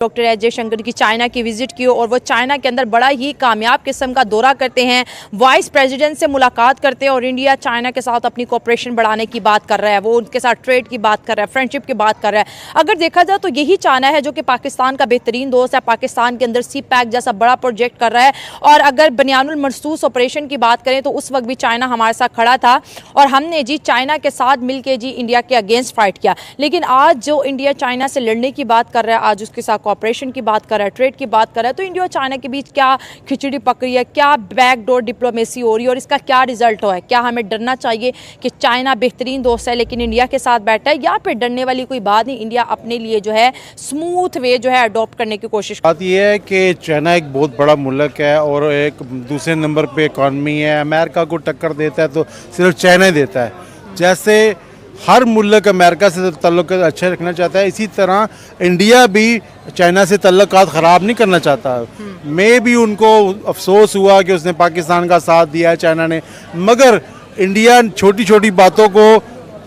Doctor S Jaishankar की China की visit की और वो चाइना के अंदर बड़ा ही कामयाब किस्म का दौरा करते हैं, वाइस प्रेसिडेंट से मुलाकात करते हैं और इंडिया चाइना के साथ अपनी कोऑपरेशन बढ़ाने की बात कर रहा है, वो उनके साथ ट्रेड की बात कर रहा है, फ्रेंडशिप की बात कर रहा है। अगर देखा जाए तो यही चाइना है जो कि पाकिस्तान का बेहतरीन दोस्त है, पाकिस्तान के अंदर सी पैक जैसा बड़ा प्रोजेक्ट कर रहा है। और अगर बनियानुल मरसूस ऑपरेशन की बात करें तो उस वक्त भी चाइना हमारे साथ खड़ा था और हमने जी चाइना के साथ मिलकर जी इंडिया के अगेंस्ट फाइट किया। लेकिन आज जो इंडिया चाइना से लड़ने की बात कर रहा है, आज उसके साथ कोऑपरेशन की बात कर रहा है, ट्रेड की बात कर रहा है, तो इंडिया और चाइना के बीच क्या खिचड़ी पक रही है, क्या बैकडोर डिप्लोमेसी हो रही है और इसका क्या रिजल्ट हो है। क्या हमें डरना चाहिए कि चाइना बेहतरीन दोस्त है लेकिन इंडिया के साथ बैठा है, या फिर डरने वाली कोई बात नहीं, इंडिया अपने लिए जो है स्मूथ वे जो है अडॉप्ट करने की कोशिश। बात यह है कि चाइना एक बहुत बड़ा मुल्क है और एक दूसरे नंबर पे इकॉनमी है। अमेरिका को टक्कर देता है तो सिर्फ चाइना ही देता है। जैसे हर मुल्क अमेरिका से तल्लुक़ अच्छे रखना चाहता है, इसी तरह इंडिया भी चाइना से तल्लुक़ात ख़राब नहीं करना चाहता। मैं भी उनको अफसोस हुआ कि उसने पाकिस्तान का साथ दिया चाइना ने, मगर इंडिया छोटी छोटी बातों को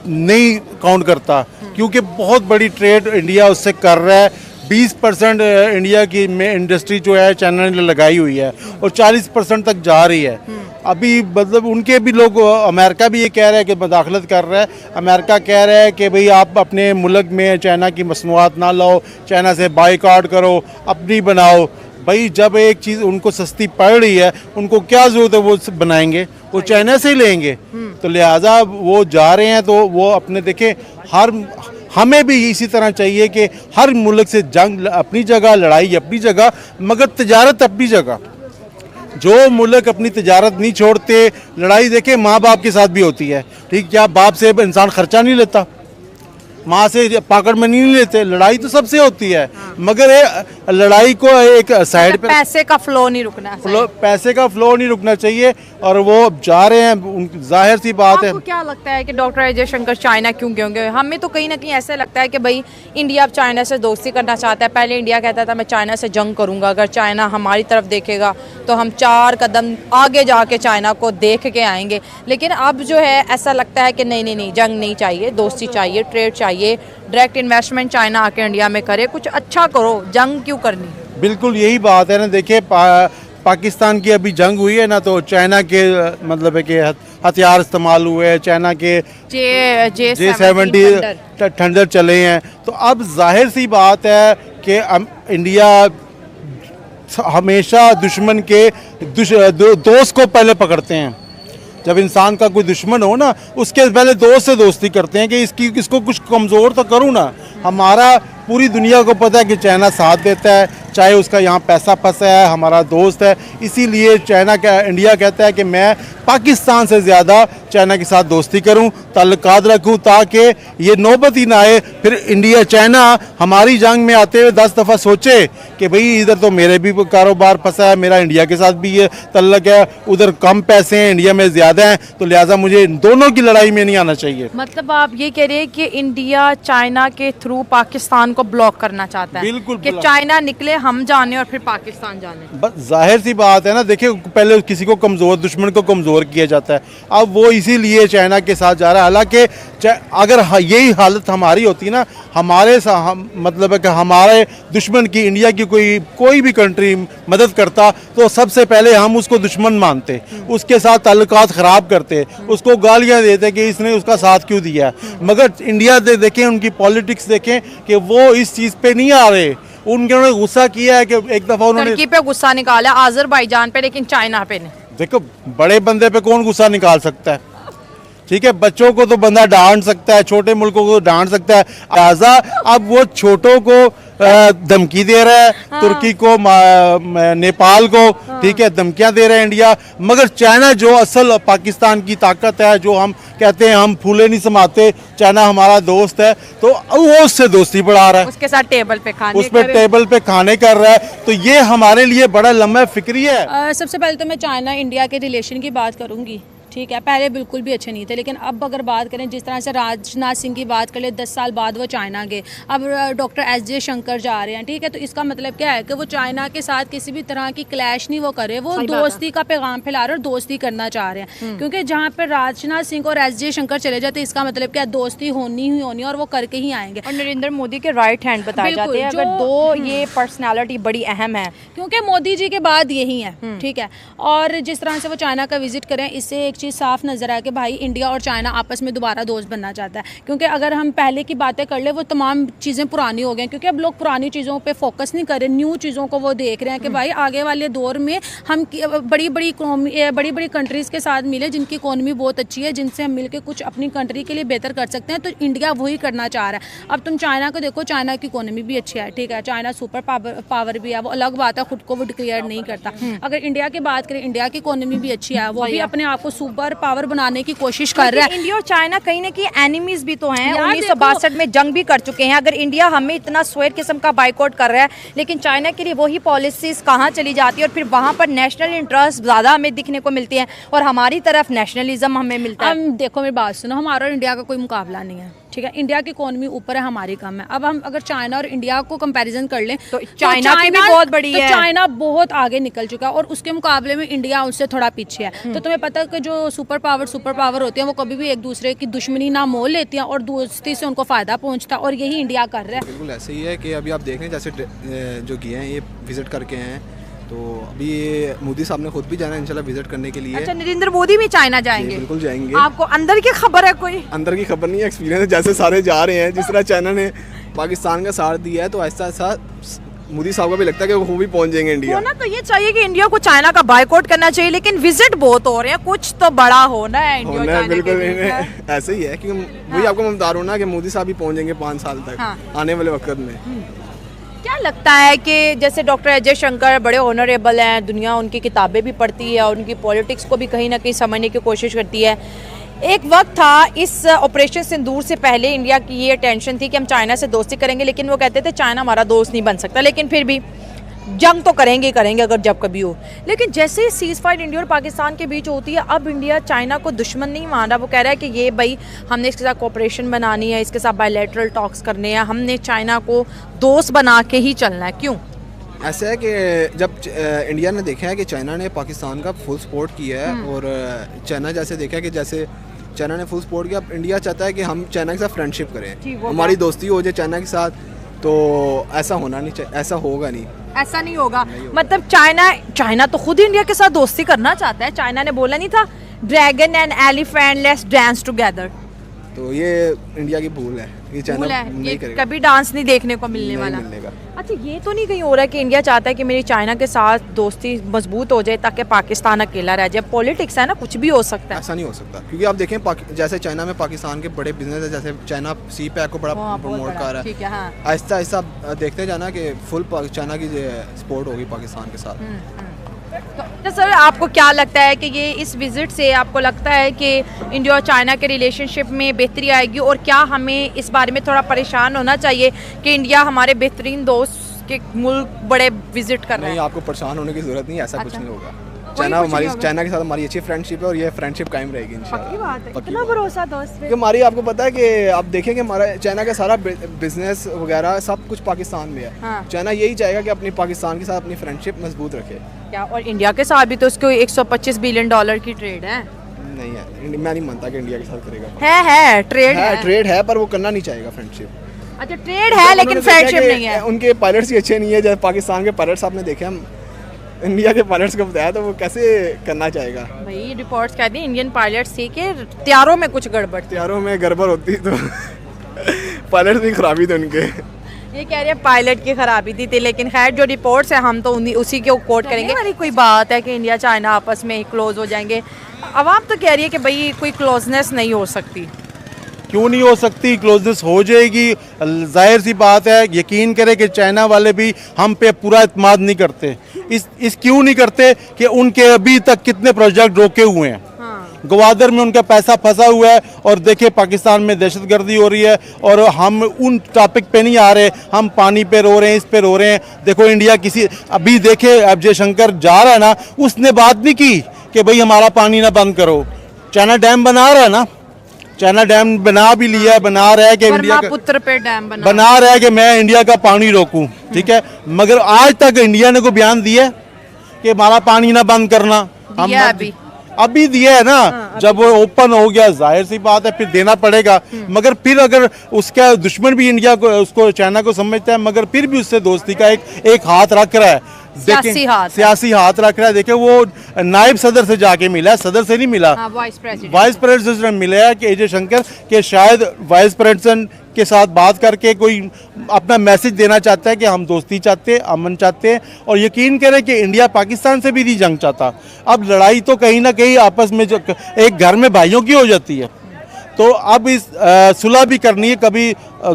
नहीं काउंट करता क्योंकि बहुत बड़ी ट्रेड इंडिया उससे कर रहा है। 20% इंडिया की में इंडस्ट्री जो है चाइना ने लगाई हुई है और 40% तक जा रही है। अभी मतलब उनके भी लोग, अमेरिका भी ये कह रहा है कि मदाखलत कर रहा है। अमेरिका कह रहा है कि भाई आप अपने मुल्क में चाइना की मसनूआत ना लाओ, चाइना से बाइकआउट करो, अपनी बनाओ। भाई जब एक चीज़ उनको सस्ती पड़ रही है, उनको क्या ज़रूरत है वो बनाएंगे, वो चाइना से ही लेंगे। तो लिहाजा वो जा रहे हैं तो वो अपने देखें, हमें भी इसी तरह चाहिए कि हर मुल्क से जंग अपनी जगह, लड़ाई अपनी जगह, मगर तिजारत अपनी जगह। जो मुल्क अपनी तिजारत नहीं छोड़ते, लड़ाई देखें माँ बाप के साथ भी होती है, ठीक, क्या बाप से इंसान खर्चा नहीं लेता, माँ से पॉकेट में नहीं लेते, लड़ाई तो सबसे होती है। मगर लड़ाई को एक साइड पे, पैसे का फ्लो नहीं रुकना चाहिए, पैसे का फ्लो नहीं रुकना चाहिए और वो जा रहे हैं, जाहिर सी बात है। आपको क्या लगता है कि डॉक्टर एस जयशंकर चाइना क्यों गए? हमें तो कहीं ना कहीं ऐसा लगता है कि भाई इंडिया अब चाइना से दोस्ती करना चाहता है। पहले इंडिया कहता था मैं चाइना से जंग करूंगा, अगर चाइना हमारी तरफ देखेगा तो हम 4 कदम आगे जाके चाइना को देख के आएंगे। लेकिन अब जो है ऐसा लगता है कि नहीं, जंग नहीं चाहिए, दोस्ती चाहिए, ट्रेड चाहिए, डायरेक्ट इन्वेस्टमेंट चाइना आके इंडिया में करे, कुछ अच्छा करो, जंग क्यों करनी। बिल्कुल यही बात है ना। देखिए पाकिस्तान की अभी जंग हुई है ना, तो चाइना के मतलब है कि हथियार इस्तेमाल हुए हैं, चाइना के J-70 थंडर चले हैं। तो अब जाहिर सी बात है कि इंडिया हमेशा दुश्मन के दोस्त को पहले पकड़ते हैं। जब इंसान का कोई दुश्मन हो ना, उसके पहले दोस्त से दोस्ती करते हैं कि इसको कुछ कमज़ोर तो करूँ ना। हमारा पूरी दुनिया को पता है कि चाइना साथ देता है, चाहे उसका यहाँ पैसा फंसा है, हमारा दोस्त है। इसीलिए इंडिया कहता है कि मैं पाकिस्तान से ज़्यादा चाइना के साथ दोस्ती करूं, ताल्लुकात रखूं, ताकि ये नौबत ही ना आए फिर इंडिया चाइना हमारी जंग में आते हुए 10 दफ़ा सोचे कि भाई इधर तो मेरे भी कारोबार फंसा है, मेरा इंडिया के साथ भी ये तल्लक है, उधर कम पैसे हैं, इंडिया में ज़्यादा हैं, तो लिहाजा मुझे दोनों की लड़ाई में नहीं आना चाहिए। मतलब आप ये कह रहे हैं कि इंडिया चाइना के थ्रू पाकिस्तान को ब्लॉक करना चाहता है? बिल्कुल, कि चाइना निकले, हम जाने और फिर पाकिस्तान जाने। बस जाहिर सी बात है ना। देखिए पहले किसी को कमज़ोर, दुश्मन को कमज़ोर किया जाता है, अब वो इसीलिए चाइना के साथ जा रहा है। हालांकि अगर यही हालत हमारी होती ना, हमारे मतलब है कि हमारे दुश्मन की इंडिया की कोई भी कंट्री मदद करता तो सबसे पहले हम उसको दुश्मन मानते, उसके साथ ताल्लुकात ख़राब करते, उसको गालियां देते कि इसने उसका साथ क्यों दिया। मगर इंडिया देखें, उनकी पॉलिटिक्स देखें कि वो इस चीज़ पे नहीं आ रहे। उन्होंने गुस्सा किया है कि एक दफ़ा उन्होंने टर्की पे गुस्सा निकाला, आज़रबाईजान पे, लेकिन चाइना पे नहीं। देखो बड़े बंदे पे कौन गुस्सा निकाल सकता है, ठीक है। बच्चों को तो बंदा डांट सकता है, छोटे मुल्कों को डांट सकता है। लिहाजा अब वो छोटों को धमकी दे रहा है, हाँ। तुर्की को, नेपाल को, हाँ। ठीक है, धमकियां दे रहे हैं इंडिया। मगर चाइना जो असल पाकिस्तान की ताकत है, जो हम कहते हैं हम फूले नहीं समाते, चाइना हमारा दोस्त है, तो वो उससे दोस्ती बढ़ा रहा है, उसके साथ टेबल पे खाने कर रहा है। तो ये हमारे लिए बड़ा लम्बा फिक्री है। सबसे पहले तो मैं चाइना इंडिया के रिलेशन की बात करूंगी, ठीक है, पहले बिल्कुल भी अच्छे नहीं थे, लेकिन अब अगर बात करें जिस तरह से राजनाथ सिंह की बात कर ले, 10 साल बाद वो चाइना गए, अब डॉक्टर एस जयशंकर जा रहे हैं, ठीक है, तो इसका मतलब क्या है कि वो चाइना के साथ किसी भी तरह की क्लैश नहीं वो करे, वो दोस्ती का पैगाम फैला रहे और दोस्ती करना चाह रहे हैं, क्योंकि जहाँ पर राजनाथ सिंह और एस जयशंकर चले जाते इसका मतलब क्या, दोस्ती होनी ही होनी और वो करके ही आएंगे। और नरेंद्र मोदी के राइट हैंड बताए जाते हैं, अगर दो ये पर्सनालिटी बड़ी अहम है, क्योंकि मोदी जी के बाद यही है, ठीक है, और जिस तरह से वो चाइना का विजिट करें, इससे एक चीज़ साफ नजर आया कि भाई इंडिया और चाइना आपस में दोबारा दोस्त बनना चाहता है, क्योंकि अगर हम पहले की बातें कर ले वो तमाम चीज़ें पुरानी हो गई, क्योंकि अब लोग पुरानी चीज़ों पे फोकस नहीं कर रहे, न्यू चीज़ों को वो देख रहे हैं कि भाई आगे वाले दौर में हम बड़ी बड़ी कंट्रीज़ के साथ मिले जिनकी इकोनॉमी बहुत अच्छी है, जिनसे हम मिलकर कुछ अपनी कंट्री के लिए बेहतर कर सकते हैं, तो इंडिया वही करना चाह रहा है। अब तुम चाइना को देखो, चाइना की इकोनॉमी भी अच्छी है, ठीक है, चाइना सुपर पावर भी है, वो अलग बात है, खुद को वो डिक्लेयर नहीं करता। अगर इंडिया की बात करें, इंडिया की इकोनॉमी भी अच्छी है, वो भी अपने आप को सुपर पावर बनाने की कोशिश कर रहा है। इंडिया और चाइना कहीं ना कहीं एनिमीज भी तो हैं, 1962 में जंग भी कर चुके हैं। अगर इंडिया हमें इतना स्वेर किस्म का बाइकआउट कर रहा है, लेकिन चाइना के लिए वही पॉलिसीज कहाँ चली जाती है और फिर वहाँ पर नेशनल इंटरेस्ट ज़्यादा हमें दिखने को मिलती है और हमारी तरफ नेशनलिज्म हमें मिलता है। देखो मेरी बात सुनो, हमारा और इंडिया का कोई मुकाबला नहीं है, ठीक है, इंडिया की इकोनॉमी ऊपर है, हमारी कम है। अब हम अगर चाइना और इंडिया को कंपैरिजन कर लें तो चाइना की भी बहुत बड़ी है, चाइना बहुत आगे निकल चुका है और उसके मुकाबले में इंडिया उससे थोड़ा पीछे है। तो तुम्हें पता है कि जो सुपर पावर होती है वो कभी भी एक दूसरे की दुश्मनी ना मोल लेती हैं और दोस्ती से उनको फायदा पहुंचता है, और यही इंडिया कर रहा है। बिल्कुल ऐसे ही है कि अभी आप देख रहे हैं जैसे जो किए हैं ये विजिट करके हैं, तो अभी ये मोदी साहब ने खुद भी जाना है इंशाल्लाह विजिट करने के लिए। अच्छा, नरेंद्र मोदी भी चाइना जाएंगे? बिल्कुल जाएंगे। आपको अंदर की खबर है कोई? अंदर की खबर नहीं है, एक्सपीरियंस है, जैसे सारे जा रहे हैं, जिस तरह चाइना ने पाकिस्तान का साथ दिया है, तो ऐसा ऐसा मोदी साहब को भी लगता है कि वो भी पहुंच जाएंगे इंडिया। होना तो ये चाहिए कि इंडिया को चाइना का बायकॉट करना चाहिए, लेकिन विजिट बहुत हो रहे हैं, कुछ तो बड़ा होना है इंडिया और चाइना बिल्कुल के बीच। ऐसे ही है, क्योंकि वही आपको मैं बता रहा हूँ ना कि मोदी साहब भी पहुंच जाएंगे 5 साल तक आने वाले वक्त में। क्या लगता है कि जैसे डॉक्टर अजय शंकर बड़े ऑनरेबल हैं, दुनिया उनकी किताबें भी पढ़ती है और उनकी पॉलिटिक्स को भी कहीं ना कहीं समझने की कोशिश करती है। एक वक्त था इस ऑपरेशन सिंदूर से पहले इंडिया की ये टेंशन थी कि हम चाइना से दोस्ती करेंगे, लेकिन वो कहते थे चाइना हमारा दोस्त नहीं बन सकता, लेकिन फिर भी जंग तो करेंगे अगर जब कभी हो। लेकिन जैसे ही सीज फायर इंडिया और पाकिस्तान के बीच होती है, अब इंडिया चाइना को दुश्मन नहीं मान रहा, वो कह रहा है कि ये भाई हमने इसके साथ कोऑपरेशन बनानी है, इसके साथ बायलैटरल टॉक्स करने हैं, हमने चाइना को दोस्त बना के ही चलना है। क्यों ऐसा है कि जब इंडिया ने देखा है कि चाइना ने पाकिस्तान का फुल सपोर्ट किया है, और चाइना जैसे देखा है कि जैसे चाइना ने फुल सपोर्ट किया, इंडिया चाहता है कि हम चाइना के साथ फ्रेंडशिप करें, हमारी दोस्ती हो जाए चाइना के साथ, तो ऐसा होना नहीं चाहिए, ऐसा होगा नहीं, ऐसा नहीं होगा। मतलब चाइना तो खुद इंडिया के साथ दोस्ती करना चाहता है। चाइना ने बोला नहीं था dragon and elephant let's dance together, तो ये इंडिया की भूल है, ये चाइना नहीं करेगा, कभी डांस नहीं देखने को मिलने वाला। अच्छा, ये तो नहीं कहीं हो रहा है कि इंडिया चाहता है कि मेरी चाइना के साथ दोस्ती मजबूत हो जाए ताकि पाकिस्तान अकेला रह जाए? पॉलिटिक्स है ना, कुछ भी हो सकता है। ऐसा नहीं हो सकता, क्योंकि आप देखें जैसे चाइना में पाकिस्तान के बड़े बिजनेस है, जैसे चाइना सी पैक को बड़ा प्रमोट कर रहा है, आहिस्ता आहिस्ता देखते जाना कि फुल चाइना की सपोर्ट होगी पाकिस्तान के साथ। तो सर, आपको क्या लगता है कि ये इस विजिट से आपको लगता है कि इंडिया और चाइना के रिलेशनशिप में बेहतरी आएगी, और क्या हमें इस बारे में थोड़ा परेशान होना चाहिए कि इंडिया हमारे बेहतरीन दोस्त के मुल्क बड़े विजिट कर रहे हैं? नहीं, आपको परेशान होने की जरूरत नहीं, ऐसा कुछ नहीं होगा। चाइना के साथ हमारी अच्छी फ्रेंडशिप है और ये फ्रेंडशिप कायम रहेगी इंशाल्लाह। इतना भरोसा दोस्त पे? हमारी आपको पता है कि आप देखेंगे हमारा चाइना का सारा बिजनेस वगैरह सब कुछ पाकिस्तान में है। चाइना यही चाहेगा कि अपनी पाकिस्तान के साथ अपनी फ्रेंडशिप मजबूत रखे। क्या, और इंडिया के साथ भी तो उसको $125 बिलियन की ट्रेड है? नहीं है, मैं नहीं मानता कि इंडिया के साथ करेगा। है ट्रेड है, पर वो करना नहीं चाहेगा फ्रेंडशिप। अच्छा, ट्रेड है लेकिन फ्रेंडशिप नहीं है। उनके पायलट्स ही अच्छे नहीं है, जैसे पाकिस्तान के पायलट्स आपने देखे, हम इंडिया के पायलट्स को बताया तो वो कैसे करना चाहेगा? भाई रिपोर्ट्स कहती हैं इंडियन पायलट्स थी कि तैयारों में कुछ गड़बड़ होती तो पायलट्स भी खराबी थे उनके। ये कह रहे हैं पायलट की खराबी थी, लेकिन खैर जो रिपोर्ट्स है हम तो उसी को कोट करेंगे। हमारी कोई बात है कि इंडिया चाइना आपस में क्लोज हो जाएंगे? अवाम तो कह रही है कि भाई कोई क्लोजनेस नहीं हो सकती। क्यों नहीं हो सकती? क्लोजनेस हो जाएगी, जाहिर सी बात है। यकीन करें कि चाइना वाले भी हम पे पूरा इत्मीनान नहीं करते। इस क्यों नहीं करते कि उनके अभी तक कितने प्रोजेक्ट रोके हुए हैं। ग्वादर में उनका पैसा फंसा हुआ है, और देखिए पाकिस्तान में दहशतगर्दी हो रही है, और हम उन टॉपिक पे नहीं आ रहे, हम पानी पे रो रहे हैं, इस पे रो रहे हैं। देखो इंडिया अभी देखे अब जयशंकर जा रहा है ना, उसने बात नहीं की कि भाई हमारा पानी ना बंद करो। चाइना डैम बना रहा है ना, चाइना डैम बना भी लिया है, बना रहा है कि इंडिया का ब्रह्मपुत्र पे डैम बना रहा है कि मैं इंडिया का पानी रोकूं, ठीक है। मगर आज तक इंडिया ने को बयान दिया है कि हमारा पानी ना बंद करना। दिया है अभी दिया है ना, जब वो ओपन हो गया जाहिर सी बात है फिर देना पड़ेगा। मगर फिर अगर उसका दुश्मन भी इंडिया को, उसको चाइना को समझता है, मगर फिर भी उससे दोस्ती का एक हाथ रख रहा है, सियासी हाथ रख रहा है। देखें वो नायब सदर से जाके मिला है, सदर से नहीं मिला, वाइस प्रेसिडेंट से मिला है कि अजय शंकर के शायद वाइस प्रेसिडेंट के साथ बात करके कोई अपना मैसेज देना चाहता है कि हम दोस्ती चाहते हैं, अमन चाहते हैं। और यकीन करें कि इंडिया पाकिस्तान से भी नहीं जंग चाहता। अब लड़ाई तो कहीं ना कहीं आपस में जो एक घर में भाइयों की हो जाती है, तो अब इस सुलह भी करनी है। कभी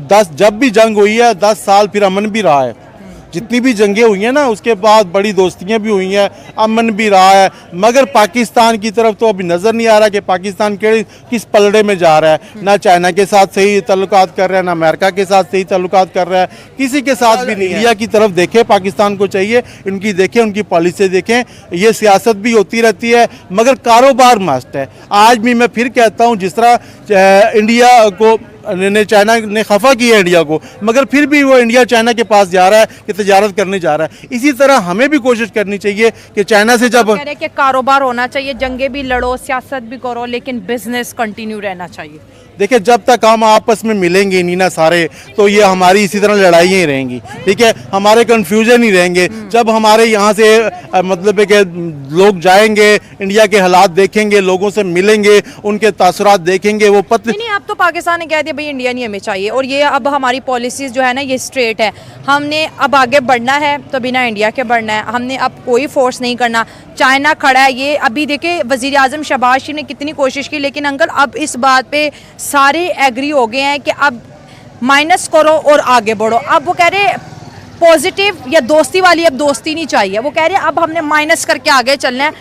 10 जब भी जंग हुई है 10 साल फिर अमन भी रहा है। जितनी भी जंगें हुई हैं ना उसके बाद बड़ी दोस्तियां भी हुई हैं, अमन भी रहा है। मगर पाकिस्तान की तरफ तो अभी नज़र नहीं आ रहा कि पाकिस्तान किस पलड़े में जा रहा है। ना चाइना के साथ सही तल्लुकात कर रहा है, ना अमेरिका के साथ सही तल्लुकात कर रहा है, किसी के साथ भी नहीं है। इंडिया की तरफ देखें, पाकिस्तान को चाहिए इनकी देखें, उनकी पॉलिसी देखें। ये सियासत भी होती रहती है मगर कारोबार मस्ट है। आज भी मैं फिर कहता हूँ, जिस तरह इंडिया को चाइना ने खफा किया इंडिया को, मगर फिर भी वो इंडिया चाइना के पास जा रहा है कि तजारत करने जा रहा है। इसी तरह हमें भी कोशिश करनी चाहिए कि चाइना से जब कह रहे हैं कि कारोबार होना चाहिए, जंगे भी लड़ो, सियासत भी करो, लेकिन बिजनेस कंटिन्यू रहना चाहिए। देखिए जब तक हम आपस में मिलेंगे नहीं ना सारे, तो ये हमारी इसी तरह लड़ाइयाँ ही रहेंगी, ठीक है। हमारे कन्फ्यूजन ही रहेंगे। जब हमारे यहाँ से मतलब है कि लोग जाएंगे, इंडिया के हालात देखेंगे, लोगों से मिलेंगे, उनके तासुरात देखेंगे, वो नहीं, अब तो पाकिस्तान ने कह दिया भाई इंडिया नहीं हमें चाहिए, और ये अब हमारी पॉलिसीज जो है ना ये स्ट्रेट है। हमने अब आगे बढ़ना है तो बिना इंडिया के बढ़ना है, हमने अब कोई फोर्स नहीं करना। चाइना खड़ा है, ये अभी देखे वजीर आजम शहबाज शरीफ ने कितनी कोशिश की, लेकिन अंकल अब इस बात पे सारे एग्री हो गए हैं कि अब माइनस करो और आगे बढ़ो। अब वो कह रहे पॉजिटिव या दोस्ती वाली अब दोस्ती नहीं चाहिए, वो कह रहे हैं अब हमने माइनस करके आगे चलना है,